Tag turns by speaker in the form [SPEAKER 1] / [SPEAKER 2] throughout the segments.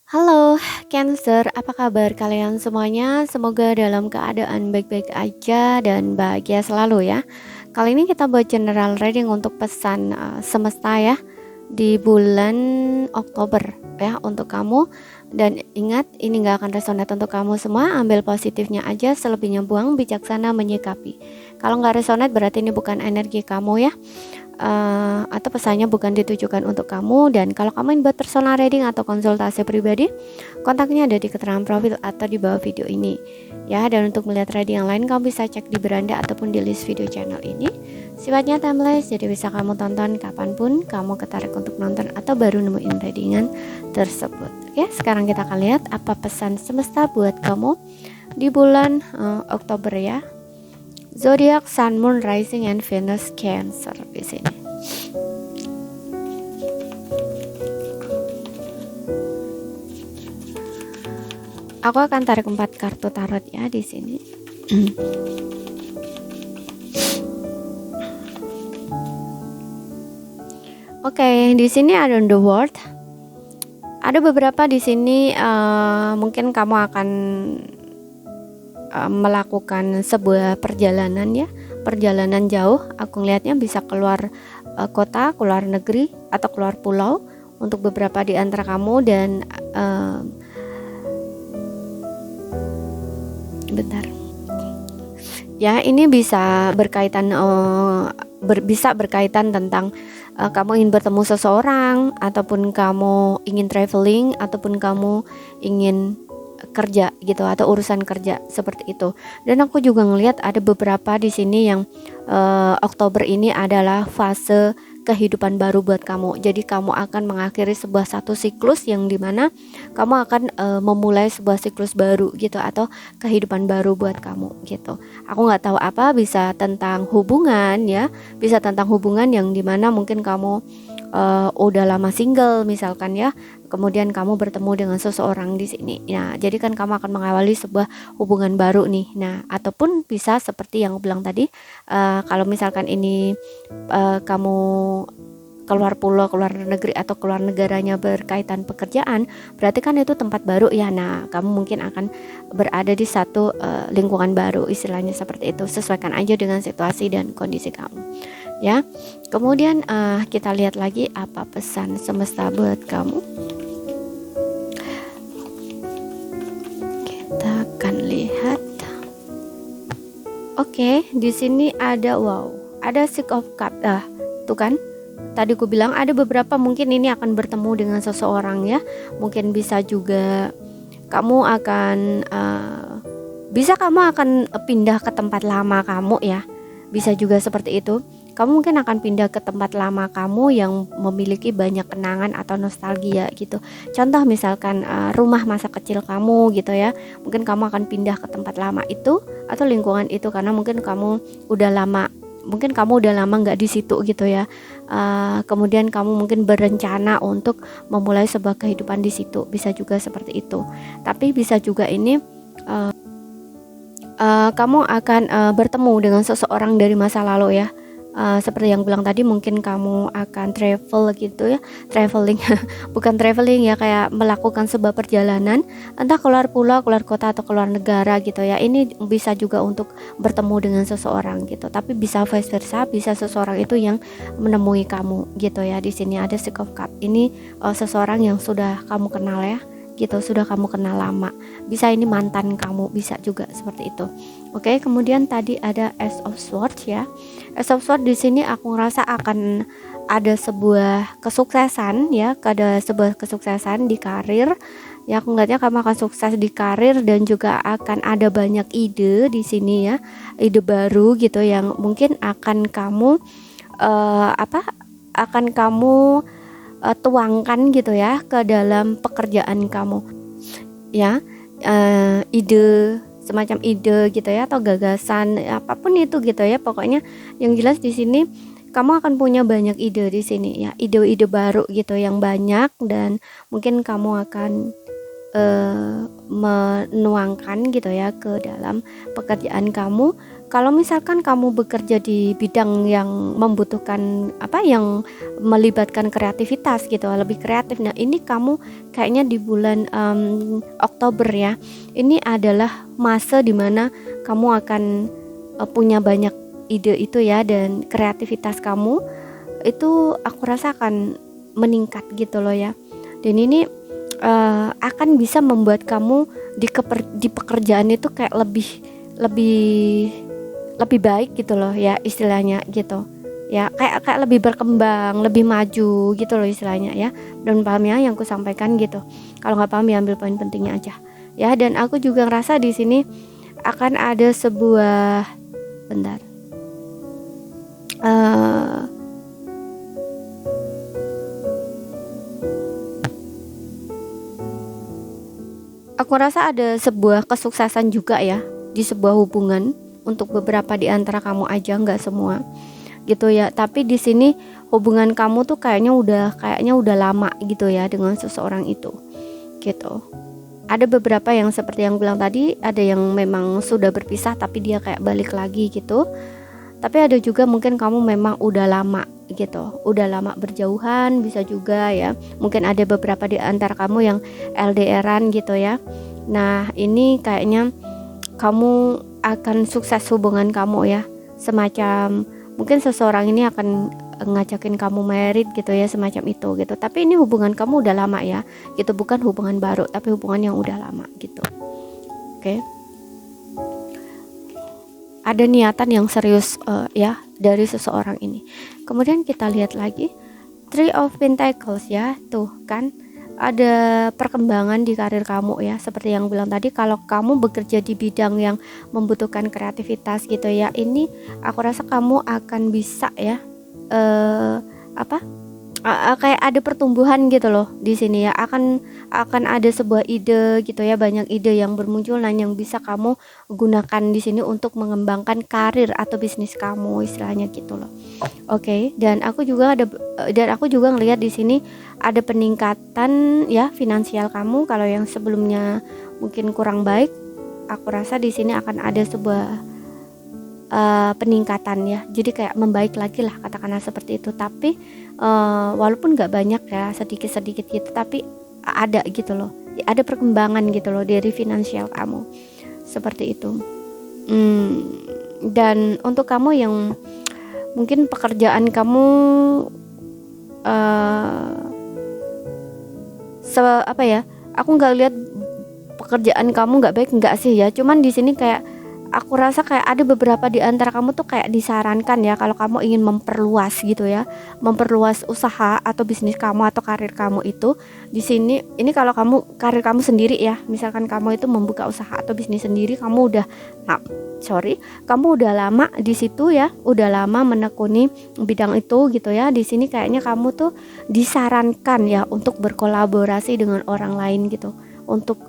[SPEAKER 1] Halo Cancer, apa kabar kalian semuanya? Semoga dalam keadaan baik-baik aja dan bahagia selalu ya. Kali ini kita buat general reading untuk pesan semesta ya di bulan Oktober ya untuk kamu. Dan ingat, ini gak akan resonate untuk kamu semua. Ambil positifnya aja, selebihnya buang, bijaksana menyikapi. Kalau nggak resonate berarti ini bukan energi kamu ya. Atau pesannya bukan ditujukan untuk kamu. Dan kalau kamu ingin buat personal reading atau konsultasi pribadi, kontaknya ada di keterangan profil atau di bawah video ini ya. Dan untuk melihat reading yang lain, kamu bisa cek di beranda ataupun di list video channel ini. Sifatnya timeless, jadi bisa kamu tonton kapanpun kamu ketarik untuk nonton atau baru nemuin readingan tersebut. Oke, sekarang kita akan lihat apa pesan semesta buat kamu di bulan Oktober ya. Zodiac, Sun, Moon, Rising, and Venus Cancer di sini. Aku akan tarik 4 kartu tarot ya di sini. Oke, di sini ada The World. Ada beberapa di sini mungkin kamu akan melakukan sebuah perjalanan ya, perjalanan jauh. Aku ngelihatnya bisa keluar kota, keluar negeri, atau keluar pulau untuk beberapa di antara kamu. Dan bentar ya, ini bisa berkaitan bisa berkaitan tentang kamu ingin bertemu seseorang, ataupun kamu ingin traveling, ataupun kamu ingin kerja gitu, atau urusan kerja seperti itu. Dan aku juga ngelihat ada beberapa di sini yang Oktober ini adalah fase kehidupan baru buat kamu. Jadi kamu akan mengakhiri satu siklus yang dimana kamu akan memulai sebuah siklus baru gitu, atau kehidupan baru buat kamu gitu. Aku nggak tahu apa, bisa tentang hubungan ya, bisa tentang hubungan yang dimana mungkin kamu udah lama single misalkan ya, kemudian kamu bertemu dengan seseorang di sini. Nah, jadi kan kamu akan mengawali sebuah hubungan baru nih. Nah, ataupun bisa seperti yang aku bilang tadi, kalau misalkan ini kamu keluar pulau, keluar negeri, atau keluar negaranya berkaitan pekerjaan, berarti kan itu tempat baru ya. Nah, kamu mungkin akan berada di satu lingkungan baru, istilahnya seperti itu. Sesuaikan aja dengan situasi dan kondisi kamu ya. Kemudian kita lihat lagi apa pesan semesta buat kamu. Kita akan lihat. Oke, di sini ada ada Six of Cups. Tuh kan? Tadi aku bilang ada beberapa, mungkin ini akan bertemu dengan seseorang ya. Mungkin bisa juga kamu akan pindah ke tempat lama kamu ya. Bisa juga seperti itu. Kamu mungkin akan pindah ke tempat lama kamu yang memiliki banyak kenangan atau nostalgia gitu. Contoh misalkan rumah masa kecil kamu gitu ya. Mungkin kamu akan pindah ke tempat lama itu atau lingkungan itu, karena mungkin kamu udah lama nggak di situ gitu ya. Kemudian kamu mungkin berencana untuk memulai sebuah kehidupan di situ. Bisa juga seperti itu. Tapi bisa juga ini kamu akan bertemu dengan seseorang dari masa lalu ya. Seperti yang bilang tadi, mungkin kamu akan travel gitu ya, traveling bukan traveling ya, kayak melakukan sebuah perjalanan, entah keluar pulau, keluar kota, atau keluar negara gitu ya. Ini bisa juga untuk bertemu dengan seseorang gitu, tapi bisa vice versa, bisa seseorang itu yang menemui kamu gitu ya. Di sini ada Six of Cups, ini seseorang yang sudah kamu kenal ya gitu, sudah kamu kenal lama. Bisa ini mantan kamu, bisa juga seperti itu. Oke, kemudian tadi ada Ace of Swords ya. Ace of Swords di sini aku ngerasa akan ada sebuah kesuksesan ya, ada sebuah kesuksesan di karir. Ya, aku ngeliatnya kamu akan sukses di karir, dan juga akan ada banyak ide di sini ya, ide baru gitu yang mungkin akan kamu akan kamu tuangkan gitu ya ke dalam pekerjaan kamu ya. Ide, semacam ide gitu ya, atau gagasan apapun itu gitu ya. Pokoknya yang jelas di sini kamu akan punya banyak ide di sini ya, ide-ide baru gitu yang banyak, dan mungkin kamu akan menuangkan gitu ya ke dalam pekerjaan kamu. Kalau misalkan kamu bekerja di bidang yang membutuhkan yang melibatkan kreativitas gitu, lebih kreatif. Nah, ini kamu kayaknya di bulan Oktober ya. Ini adalah masa dimana kamu akan punya banyak ide itu ya, dan kreativitas kamu itu aku rasa akan meningkat gitu loh ya. Dan ini akan bisa membuat kamu di pekerjaan itu kayak lebih baik gitu loh ya, istilahnya gitu ya, kayak lebih berkembang, lebih maju gitu loh istilahnya ya. Dan paham ya yang aku sampaikan gitu? Kalau nggak paham ya ambil poin pentingnya aja ya. Dan aku juga ngerasa di sini akan ada sebuah aku rasa ada sebuah kesuksesan juga ya di sebuah hubungan untuk beberapa di antara kamu aja, nggak semua gitu ya. Tapi di sini hubungan kamu tuh kayaknya udah lama gitu ya dengan seseorang itu gitu. Ada beberapa yang seperti yang bilang tadi, ada yang memang sudah berpisah tapi dia kayak balik lagi gitu. Tapi ada juga mungkin kamu memang udah lama gitu, udah lama berjauhan, bisa juga ya. Mungkin ada beberapa di antara kamu yang LDRan gitu ya. Nah, ini kayaknya kamu akan sukses hubungan kamu ya. Semacam mungkin seseorang ini akan ngajakin kamu married gitu ya, semacam itu gitu. Tapi ini hubungan kamu udah lama ya gitu, bukan hubungan baru tapi hubungan yang udah lama gitu. Oke. Ada niatan yang serius ya dari seseorang ini. Kemudian kita lihat lagi Three of Pentacles ya, tuh kan ada perkembangan di karir kamu ya. Seperti yang bilang tadi, kalau kamu bekerja di bidang yang membutuhkan kreativitas gitu ya, ini aku rasa kamu akan bisa ya kayak ada pertumbuhan gitu loh di sini ya. Akan ada sebuah ide gitu ya, banyak ide yang bermunculan yang bisa kamu gunakan di sini untuk mengembangkan karir atau bisnis kamu istilahnya gitu loh. Oke, dan aku juga ngelihat di sini ada peningkatan ya finansial kamu. Kalau yang sebelumnya mungkin kurang baik, aku rasa di sini akan ada sebuah peningkatan ya. Jadi kayak membaik lagi lah, katakanlah seperti itu. Tapi walaupun nggak banyak ya, sedikit-sedikit gitu, tapi ada gitu loh, ada perkembangan gitu loh dari finansial kamu seperti itu. Dan untuk kamu yang mungkin pekerjaan kamu aku nggak lihat pekerjaan kamu nggak baik, nggak sih ya. Cuman di sini kayak aku rasa kayak ada beberapa di antara kamu tuh kayak disarankan ya, kalau kamu ingin memperluas gitu ya, memperluas usaha atau bisnis kamu atau karir kamu itu di sini. Ini kalau karir kamu sendiri ya, misalkan kamu itu membuka usaha atau bisnis sendiri, kamu udah lama di situ ya, udah lama menekuni bidang itu gitu ya. Di sini kayaknya kamu tuh disarankan ya untuk berkolaborasi dengan orang lain gitu, untuk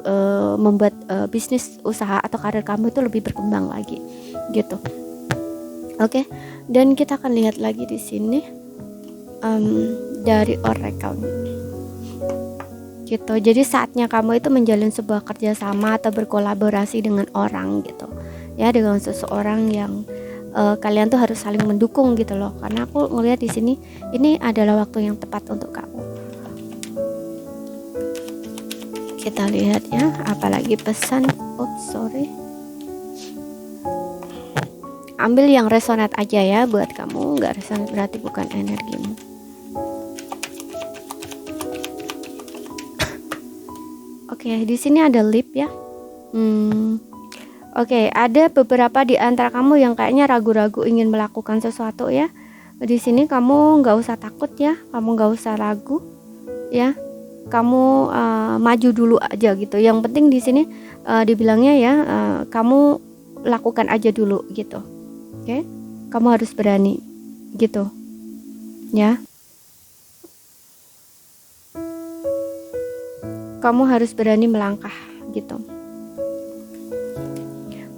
[SPEAKER 1] membuat bisnis usaha atau karir kamu itu lebih berkembang lagi gitu. Oke. Dan kita akan lihat lagi di sini dari Oracle gitu. Jadi saatnya kamu itu menjalin sebuah kerjasama atau berkolaborasi dengan orang gitu ya, dengan seseorang yang kalian tuh harus saling mendukung gitu loh. Karena aku ngelihat di sini ini adalah waktu yang tepat untuk kamu. Kita lihat ya, apalagi pesan. Ambil yang resonate aja ya buat kamu, nggak resonate berarti bukan energimu. Oke, di sini ada leap ya. Oke, ada beberapa di antara kamu yang kayaknya ragu-ragu ingin melakukan sesuatu ya. Di sini kamu nggak usah takut ya, kamu nggak usah ragu ya. Kamu maju dulu aja gitu. Yang penting di sini dibilangnya ya, kamu lakukan aja dulu gitu. Oke? Kamu harus berani gitu. Ya. Kamu harus berani melangkah gitu.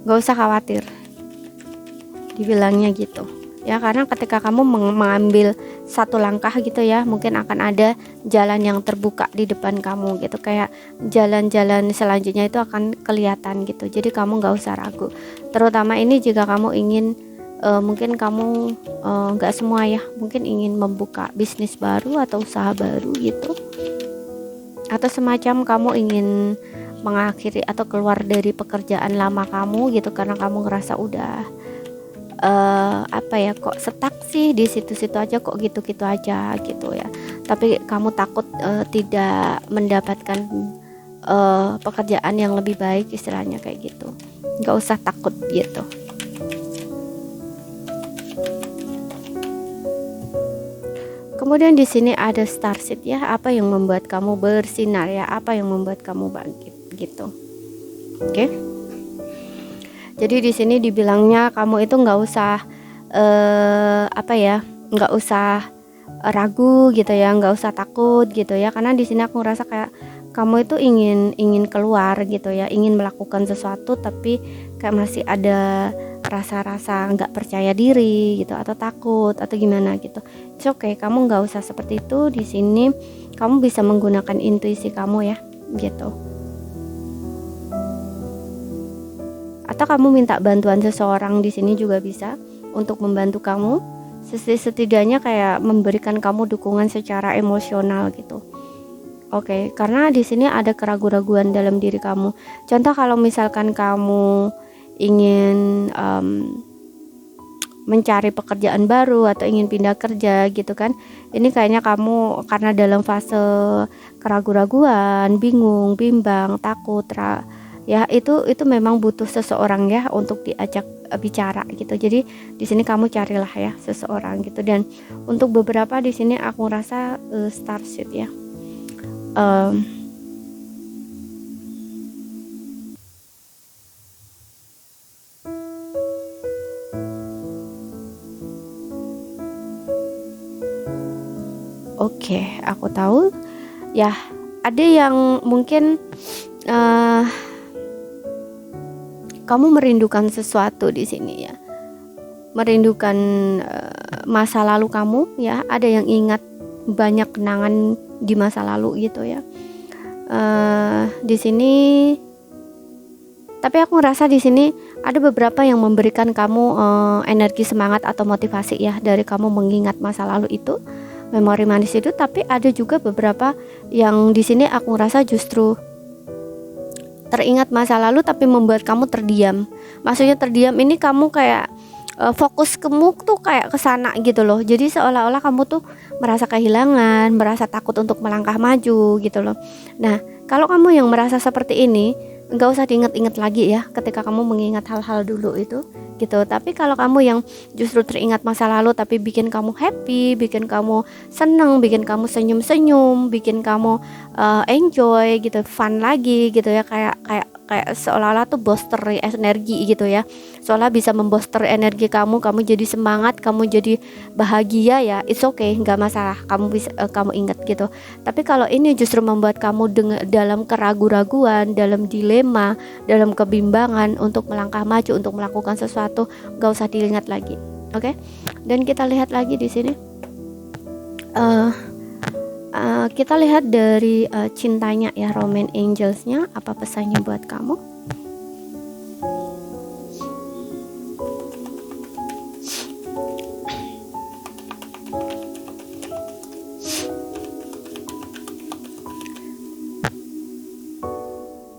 [SPEAKER 1] Gak usah khawatir. Dibilangnya gitu. ya, karena ketika kamu mengambil satu langkah gitu ya, mungkin akan ada jalan yang terbuka di depan kamu gitu, kayak jalan-jalan selanjutnya itu akan kelihatan gitu. Jadi kamu nggak usah ragu, terutama ini jika kamu ingin mungkin kamu nggak semua ya, mungkin ingin membuka bisnis baru atau usaha baru gitu, atau semacam kamu ingin mengakhiri atau keluar dari pekerjaan lama kamu gitu, karena kamu ngerasa udah apa ya, kok stuck sih di situ-situ aja, kok gitu-gitu aja gitu ya, tapi kamu takut tidak mendapatkan pekerjaan yang lebih baik, istilahnya kayak gitu. Nggak usah takut gitu. Kemudian di sini ada starseed ya, apa yang membuat kamu bersinar ya, apa yang membuat kamu bangkit gitu. Oke. Jadi di sini dibilangnya kamu itu nggak usah apa ya, nggak usah ragu gitu ya, nggak usah takut gitu ya, karena di sini aku ngerasa kayak kamu itu ingin keluar gitu ya, ingin melakukan sesuatu tapi kayak masih ada rasa-rasa nggak percaya diri gitu, atau takut atau gimana gitu. It's okay, kamu nggak usah seperti itu. Di sini kamu bisa menggunakan intuisi kamu ya gitu, atau kamu minta bantuan seseorang di sini juga bisa untuk membantu kamu, setidaknya kayak memberikan kamu dukungan secara emosional gitu. Oke, karena di sini ada keraguan-raguan dalam diri kamu. Contoh kalau misalkan kamu ingin mencari pekerjaan baru atau ingin pindah kerja gitu kan, ini kayaknya kamu karena dalam fase keraguan-raguan, bingung, bimbang, takut, ya itu memang butuh seseorang ya untuk diajak bicara gitu. Jadi di sini kamu carilah ya seseorang gitu. Dan untuk beberapa di sini aku rasa starseed ya. Oke, aku tahu ya, ada yang mungkin kamu merindukan sesuatu di sini ya, merindukan masa lalu kamu ya, ada yang ingat banyak kenangan di masa lalu gitu ya. Di sini, tapi aku ngerasa di sini ada beberapa yang memberikan kamu energi, semangat atau motivasi ya, dari kamu mengingat masa lalu itu, memori manis itu. Tapi ada juga beberapa yang di sini aku ngerasa justru teringat masa lalu tapi membuat kamu terdiam. Maksudnya terdiam ini kamu kayak fokus kamu tuh kayak kesana gitu loh. Jadi seolah-olah kamu tuh merasa kehilangan, merasa takut untuk melangkah maju gitu loh. Nah, kalau kamu yang merasa seperti ini, nggak usah diingat-ingat lagi ya ketika kamu mengingat hal-hal dulu itu gitu. Tapi kalau kamu yang justru teringat masa lalu tapi bikin kamu happy, bikin kamu seneng, bikin kamu senyum-senyum, bikin kamu enjoy gitu, fun lagi gitu ya, kayak seolah-olah tuh booster energi gitu ya, seolah bisa membooster energi kamu jadi semangat, kamu jadi bahagia ya, it's okay, nggak masalah, kamu bisa kamu ingat gitu. Tapi kalau ini justru membuat kamu dalam keraguan-raguan, dalam dilema, dalam kebimbangan untuk melangkah maju, untuk melakukan sesuatu, nggak usah diingat lagi. Oke? Dan kita lihat lagi di sini, kita lihat dari cintanya ya, romance angelsnya, apa pesannya buat kamu.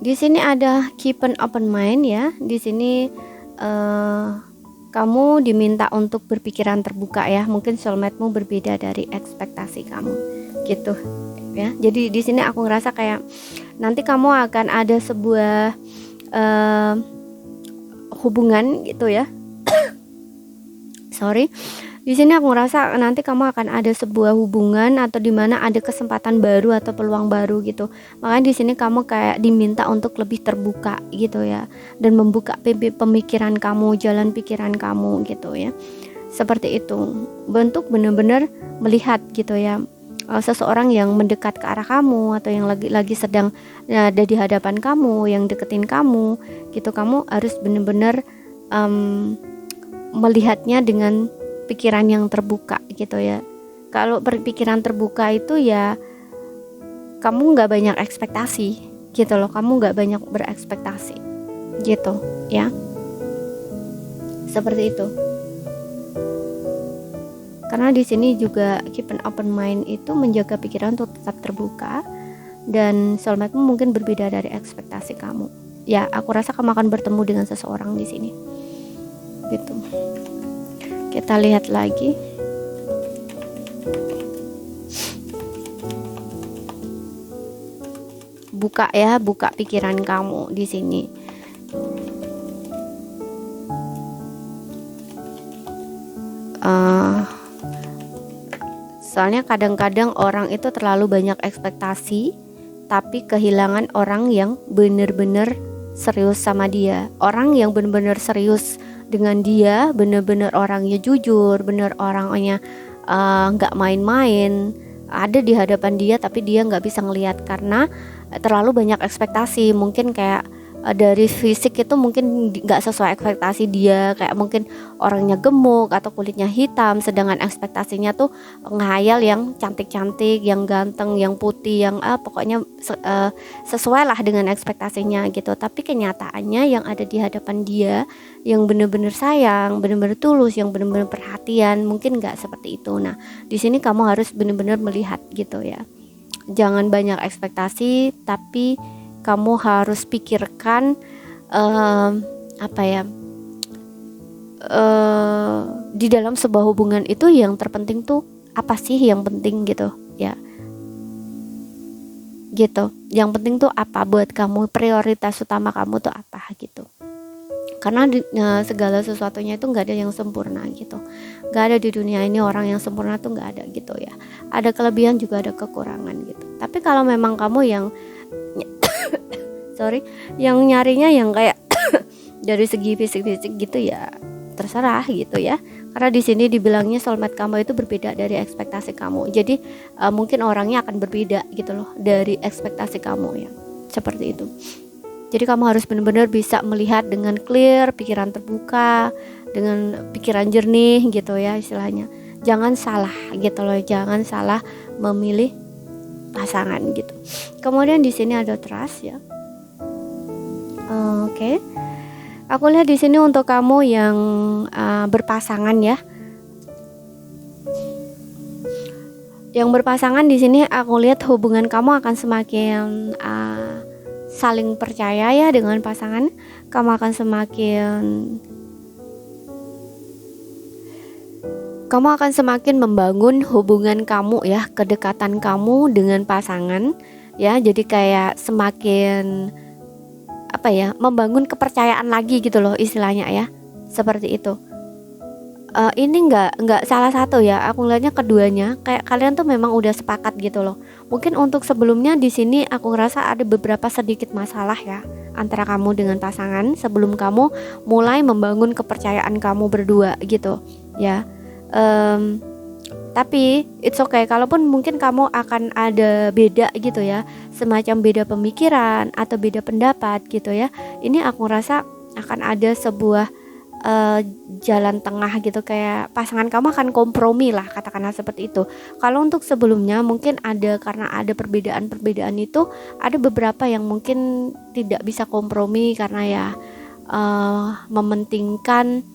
[SPEAKER 1] Di sini ada keep an open mind ya. Di sini kamu diminta untuk berpikiran terbuka ya. Mungkin soulmate-mu berbeda dari ekspektasi kamu gitu ya. Jadi di sini aku ngerasa kayak nanti kamu akan ada sebuah hubungan gitu ya. Sorry. Di sini aku ngerasa nanti kamu akan ada sebuah hubungan atau di mana ada kesempatan baru atau peluang baru gitu. Makanya di sini kamu kayak diminta untuk lebih terbuka gitu ya, dan membuka pemikiran kamu, jalan pikiran kamu gitu ya. Seperti itu. Bentuk benar-benar melihat gitu ya, seseorang yang mendekat ke arah kamu atau yang lagi sedang ada di hadapan kamu, yang deketin kamu gitu. Kamu harus benar-benar melihatnya dengan berpikiran yang terbuka gitu ya. Kalau berpikiran terbuka itu ya kamu nggak banyak ekspektasi gitu loh, kamu nggak banyak berekspektasi gitu ya, seperti itu. Karena di sini juga keep an open mind itu menjaga pikiran untuk tetap terbuka, dan soulmate-mu mungkin berbeda dari ekspektasi kamu. Ya, aku rasa kamu akan bertemu dengan seseorang di sini. Gitu. Kita lihat lagi. Buka ya, buka pikiran kamu di sini. Soalnya kadang-kadang orang itu terlalu banyak ekspektasi, tapi kehilangan orang yang benar-benar serius sama dia. Orang yang benar-benar serius dengan dia, benar-benar orangnya jujur, benar orangnya nggak main-main, ada di hadapan dia, tapi dia nggak bisa ngelihat karena terlalu banyak ekspektasi. Mungkin kayak dari fisik itu mungkin nggak sesuai ekspektasi dia, kayak mungkin orangnya gemuk atau kulitnya hitam, sedangkan ekspektasinya tuh ngehayal yang cantik-cantik, yang ganteng, yang putih, yang pokoknya sesuai lah dengan ekspektasinya gitu. Tapi kenyataannya yang ada di hadapan dia, yang benar-benar sayang, benar-benar tulus, yang benar-benar perhatian, mungkin nggak seperti itu. Nah, di sini kamu harus benar-benar melihat gitu ya. Jangan banyak ekspektasi, tapi kamu harus pikirkan di dalam sebuah hubungan itu yang terpenting tuh apa sih yang penting gitu ya, gitu. Yang penting tuh apa buat kamu, prioritas utama kamu tuh apa gitu. Karena segala sesuatunya itu nggak ada yang sempurna gitu, nggak ada di dunia ini orang yang sempurna tuh nggak ada gitu ya. Ada kelebihan juga ada kekurangan gitu. Tapi kalau memang kamu yang yang nyarinya yang kayak dari segi fisik gitu ya, terserah gitu ya. Karena di sini dibilangnya soulmate kamu itu berbeda dari ekspektasi kamu. Jadi mungkin orangnya akan berbeda gitu loh dari ekspektasi kamu ya. Seperti itu. Jadi kamu harus benar-benar bisa melihat dengan clear, pikiran terbuka, dengan pikiran jernih gitu ya istilahnya. Jangan salah gitu loh, jangan salah memilih pasangan gitu. Kemudian di sini ada trust ya. Oke. Aku lihat di sini untuk kamu yang berpasangan ya. Yang berpasangan di sini aku lihat hubungan kamu akan semakin saling percaya ya dengan pasangan. Kamu akan semakin membangun hubungan kamu ya, kedekatan kamu dengan pasangan ya. Jadi kayak semakin membangun kepercayaan lagi gitu loh istilahnya ya, seperti itu. Ini nggak salah satu ya, aku ngeliatnya keduanya kayak kalian tuh memang udah sepakat gitu loh. Mungkin untuk sebelumnya di sini aku ngerasa ada beberapa sedikit masalah ya antara kamu dengan pasangan sebelum kamu mulai membangun kepercayaan kamu berdua gitu ya. Tapi it's okay, kalaupun mungkin kamu akan ada beda gitu ya, semacam beda pemikiran atau beda pendapat gitu ya. Ini aku rasa akan ada sebuah jalan tengah gitu, kayak pasangan kamu akan kompromi lah, katakanlah seperti itu. Kalau untuk sebelumnya mungkin karena ada perbedaan itu, ada beberapa yang mungkin tidak bisa kompromi karena ya mementingkan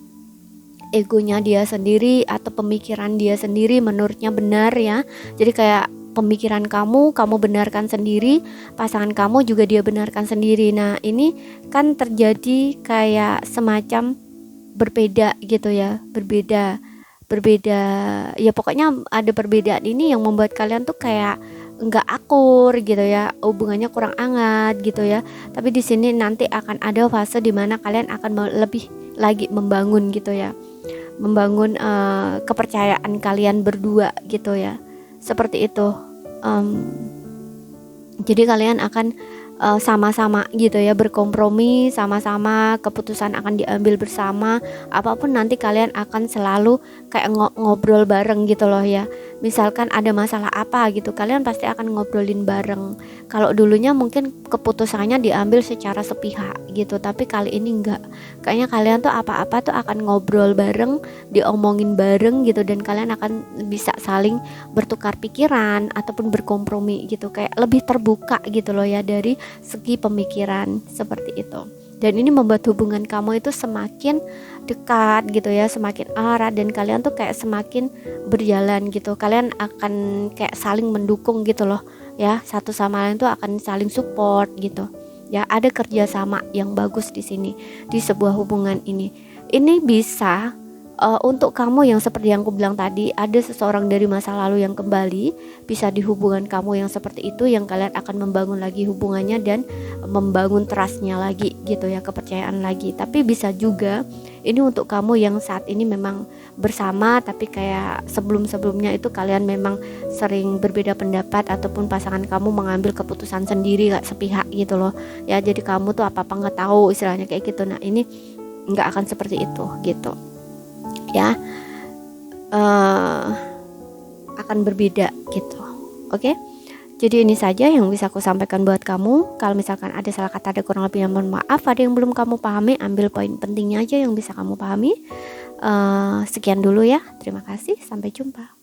[SPEAKER 1] egonya dia sendiri atau pemikiran dia sendiri menurutnya benar ya. Jadi kayak pemikiran kamu benarkan sendiri, pasangan kamu juga dia benarkan sendiri. Nah ini kan terjadi kayak semacam berbeda gitu ya, berbeda ya, pokoknya ada perbedaan ini yang membuat kalian tuh kayak nggak akur gitu ya, hubungannya kurang hangat gitu ya. Tapi di sini nanti akan ada fase dimana kalian akan lebih lagi membangun gitu ya, membangun kepercayaan kalian berdua gitu ya, seperti itu. Jadi kalian akan sama-sama gitu ya, berkompromi sama-sama, keputusan akan diambil bersama, apapun nanti kalian akan selalu kayak ngobrol bareng gitu loh ya. Misalkan ada masalah apa gitu, kalian pasti akan ngobrolin bareng. Kalau dulunya mungkin keputusannya diambil secara sepihak gitu, tapi kali ini enggak. Kayaknya kalian tuh apa-apa tuh akan ngobrol bareng, diomongin bareng gitu, dan kalian akan bisa saling bertukar pikiran ataupun berkompromi gitu, kayak lebih terbuka gitu loh ya dari segi pemikiran seperti itu. Dan ini membuat hubungan kamu itu semakin dekat gitu ya, semakin erat, dan kalian tuh kayak semakin berjalan gitu. Kalian akan kayak saling mendukung gitu loh ya, satu sama lain tuh akan saling support gitu ya. Ada kerjasama yang bagus di sini, di sebuah hubungan ini. Ini bisa untuk kamu yang seperti yang aku bilang tadi, ada seseorang dari masa lalu yang kembali, bisa di hubungan kamu yang seperti itu, yang kalian akan membangun lagi hubungannya dan membangun trustnya lagi gitu ya, kepercayaan lagi. Tapi bisa juga ini untuk kamu yang saat ini memang bersama, tapi kayak sebelum-sebelumnya itu kalian memang sering berbeda pendapat, ataupun pasangan kamu mengambil keputusan sendiri gak sepihak gitu loh ya. Jadi kamu tuh apa-apa gak tahu istilahnya kayak gitu. Nah ini gak akan seperti itu gitu ya, akan berbeda gitu. Oke, jadi ini saja yang bisa aku sampaikan buat kamu. Kalau misalkan ada salah kata, ada kurang lebihnya mohon maaf. Ada yang belum kamu pahami, ambil poin pentingnya aja yang bisa kamu pahami. Sekian dulu ya, terima kasih, sampai jumpa.